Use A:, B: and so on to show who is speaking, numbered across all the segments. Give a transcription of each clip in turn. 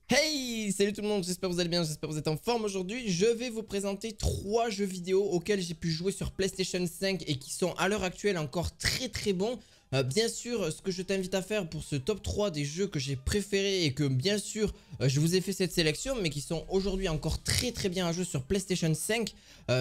A: Hey, salut tout le monde, j'espère que vous allez bien, j'espère que vous êtes en forme aujourd'hui. Je vais vous présenter 3 jeux vidéo auxquels j'ai pu jouer sur PlayStation 5 et qui sont à l'heure actuelle encore très bons. Bien sûr, ce que je t'invite à faire pour ce top 3 des jeux que j'ai préférés et que bien sûr je vous ai fait cette sélection, mais qui sont aujourd'hui encore très bien à jouer sur PlayStation 5.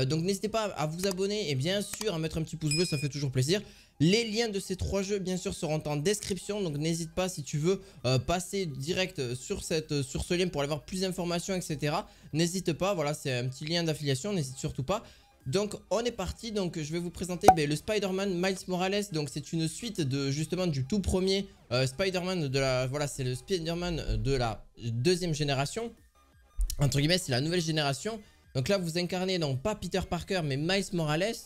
A: Donc n'hésitez pas à vous abonner et bien sûr à mettre un petit pouce bleu, ça fait toujours plaisir. Les liens de ces 3 jeux bien sûr seront en description, donc n'hésite pas si tu veux passer direct sur ce lien pour aller voir plus d'informations, etc. N'hésite pas, voilà, c'est un petit lien d'affiliation, n'hésite surtout pas. Donc on est parti, donc je vais vous présenter le Spider-Man Miles Morales. Donc c'est une suite de justement du tout premier Spider-Man de la, voilà, c'est le Spider-Man de la deuxième génération. Entre guillemets, c'est la nouvelle génération. Donc là vous incarnez donc pas Peter Parker mais Miles Morales.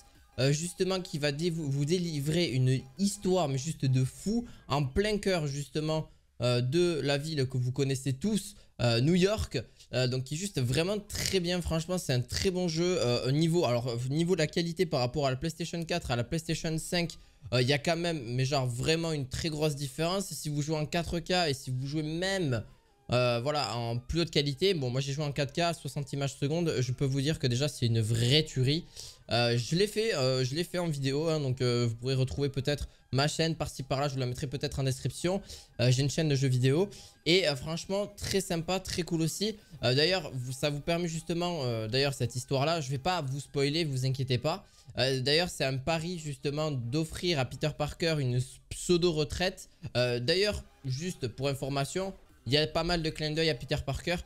A: Justement qui va vous délivrer une histoire mais juste de fou en plein cœur justement de la ville que vous connaissez tous, New York. Donc qui est juste vraiment très bien, franchement c'est un très bon jeu. Au niveau de la qualité par rapport à la PlayStation 4, à la PlayStation 5, il y a quand même mais genre vraiment une très grosse différence. Si vous jouez en 4K et si vous jouez même voilà, en plus haute qualité, bon moi j'ai joué en 4K 60 images secondes, je peux vous dire que déjà c'est une vraie tuerie. Je l'ai fait en vidéo, hein, donc vous pourrez retrouver peut-être ma chaîne par-ci par-là, je vous la mettrai peut-être en description. J'ai une chaîne de jeux vidéo et franchement très sympa, très cool aussi. D'ailleurs ça vous permet justement, d'ailleurs cette histoire là, je vais pas vous spoiler, vous inquiétez pas. D'ailleurs c'est un pari justement d'offrir à Peter Parker une pseudo retraite. D'ailleurs juste pour information, il y a pas mal de clins d'œil à Peter Parker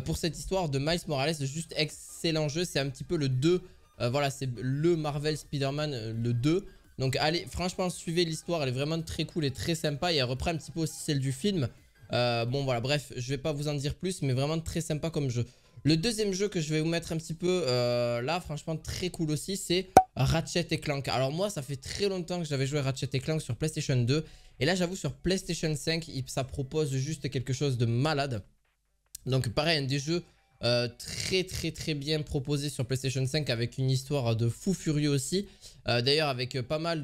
A: pour cette histoire de Miles Morales, juste excellent jeu, c'est un petit peu le 2. Voilà, c'est le Marvel Spider-Man, le 2. Donc allez, franchement suivez l'histoire, elle est vraiment très cool et très sympa. Et elle reprend un petit peu aussi celle du film. Bon voilà, bref, je vais pas vous en dire plus, mais vraiment très sympa comme jeu. Le deuxième jeu que je vais vous mettre un petit peu là, franchement très cool aussi, c'est Ratchet & Clank. Alors moi ça fait très longtemps que j'avais joué à Ratchet & Clank sur PlayStation 2. Et là j'avoue sur PlayStation 5, ça propose juste quelque chose de malade. Donc pareil, un des jeux très bien proposé sur PlayStation 5 avec une histoire de fou furieux aussi. D'ailleurs avec pas mal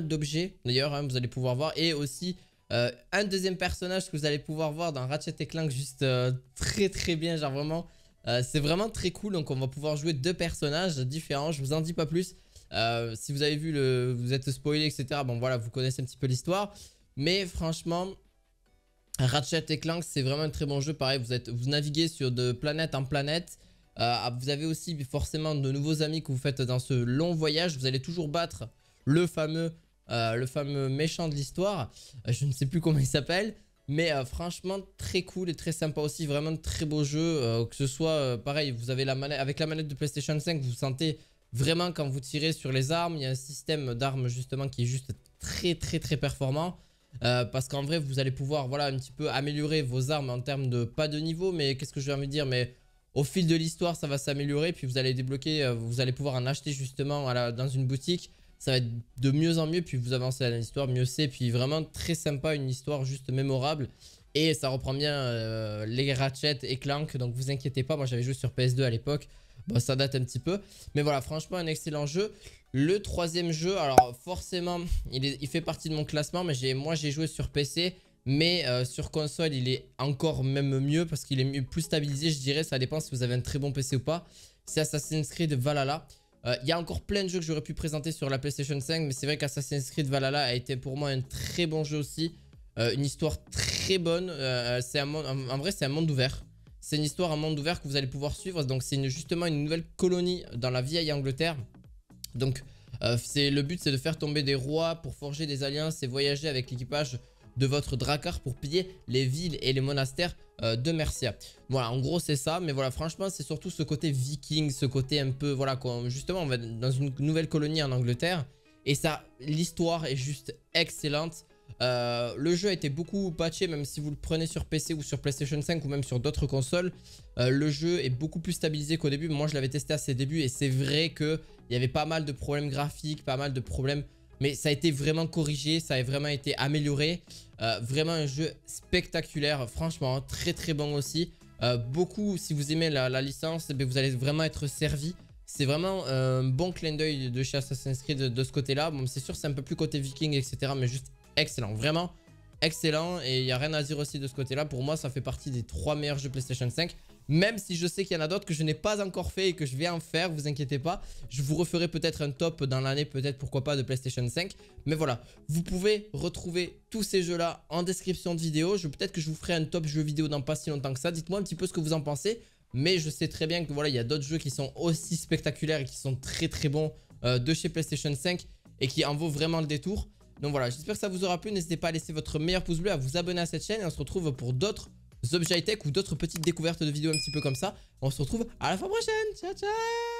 A: d'objets d'ailleurs, hein, vous allez pouvoir voir. Et aussi un deuxième personnage que vous allez pouvoir voir dans Ratchet & Clank juste très bien, genre vraiment c'est vraiment très cool. Donc on va pouvoir jouer deux personnages différents, je vous en dis pas plus. Si vous avez vu vous êtes spoilé etc, bon voilà, vous connaissez un petit peu l'histoire. Mais franchement Ratchet & Clank c'est vraiment un très bon jeu. Pareil, vous naviguez sur de planète en planète. Vous avez aussi forcément de nouveaux amis que vous faites dans ce long voyage. Vous allez toujours battre le fameux méchant de l'histoire. Je ne sais plus comment il s'appelle. Mais franchement très cool et très sympa aussi. Vraiment de très beau jeu. Que ce soit pareil, vous avez la manette, avec la manette de PlayStation 5, vous sentez vraiment quand vous tirez sur les armes. Il y a un système d'armes justement qui est juste très performant. Parce qu'en vrai vous allez pouvoir voilà un petit peu améliorer vos armes en termes de pas de niveau, mais qu'est-ce que je vais envie de dire, mais au fil de l'histoire ça va s'améliorer. Puis vous allez débloquer, vous allez pouvoir en acheter justement dans une boutique. Ça va être de mieux en mieux, puis vous avancez dans l'histoire, mieux c'est. Puis vraiment très sympa, une histoire juste mémorable. Et ça reprend bien les Ratchet & Clank, donc vous inquiétez pas, moi j'avais joué sur PS2 à l'époque. Bon ça date un petit peu, mais voilà, franchement un excellent jeu. Le troisième jeu, alors forcément il fait partie de mon classement, mais moi j'ai joué sur PC. Mais sur console il est encore même mieux parce qu'il est plus stabilisé, je dirais. Ça dépend si vous avez un très bon PC ou pas. C'est Assassin's Creed Valhalla. Il y a encore plein de jeux que j'aurais pu présenter sur la PlayStation 5, mais c'est vrai qu'Assassin's Creed Valhalla a été pour moi un très bon jeu aussi. Une histoire très bonne. En vrai c'est un monde ouvert. C'est une histoire en monde ouvert que vous allez pouvoir suivre. Donc c'est justement une nouvelle colonie dans la vieille Angleterre. Donc le but c'est de faire tomber des rois pour forger des alliances et voyager avec l'équipage de votre Drakkar pour piller les villes et les monastères de Mercia. Voilà, en gros c'est ça. Mais voilà, franchement c'est surtout ce côté viking, ce côté un peu, voilà, justement on va dans une nouvelle colonie en Angleterre. Et ça, l'histoire est juste excellente. Le jeu a été beaucoup patché, même si vous le prenez sur PC ou sur PlayStation 5 ou même sur d'autres consoles. Le jeu est beaucoup plus stabilisé qu'au début. Moi je l'avais testé à ses débuts et c'est vrai qu'il y avait pas mal de problèmes graphiques, pas mal de problèmes. Mais ça a été vraiment corrigé, ça a vraiment été amélioré. Vraiment un jeu spectaculaire, franchement très bon aussi. Beaucoup, si vous aimez la licence, vous allez vraiment être servi. C'est vraiment un bon clin d'œil de chez Assassin's Creed de ce côté là. Bon c'est sûr c'est un peu plus côté viking etc, mais juste excellent. Vraiment excellent et il n'y a rien à dire aussi de ce côté-là. Pour moi, ça fait partie des 3 meilleurs jeux PlayStation 5. Même si je sais qu'il y en a d'autres que je n'ai pas encore fait et que je vais en faire, vous inquiétez pas. Je vous referai peut-être un top dans l'année, peut-être pourquoi pas, de PlayStation 5. Mais voilà, vous pouvez retrouver tous ces jeux-là en description de vidéo. Peut-être que je vous ferai un top jeu vidéo dans pas si longtemps que ça. Dites-moi un petit peu ce que vous en pensez. Mais je sais très bien que voilà, il y a d'autres jeux qui sont aussi spectaculaires et qui sont très très bons de chez PlayStation 5 et qui en vaut vraiment le détour. Donc voilà, j'espère que ça vous aura plu. N'hésitez pas à laisser votre meilleur pouce bleu, à vous abonner à cette chaîne et on se retrouve pour d'autres objets high-tech ou d'autres petites découvertes de vidéos un petit peu comme ça. On se retrouve à la fois prochaine. Ciao, ciao!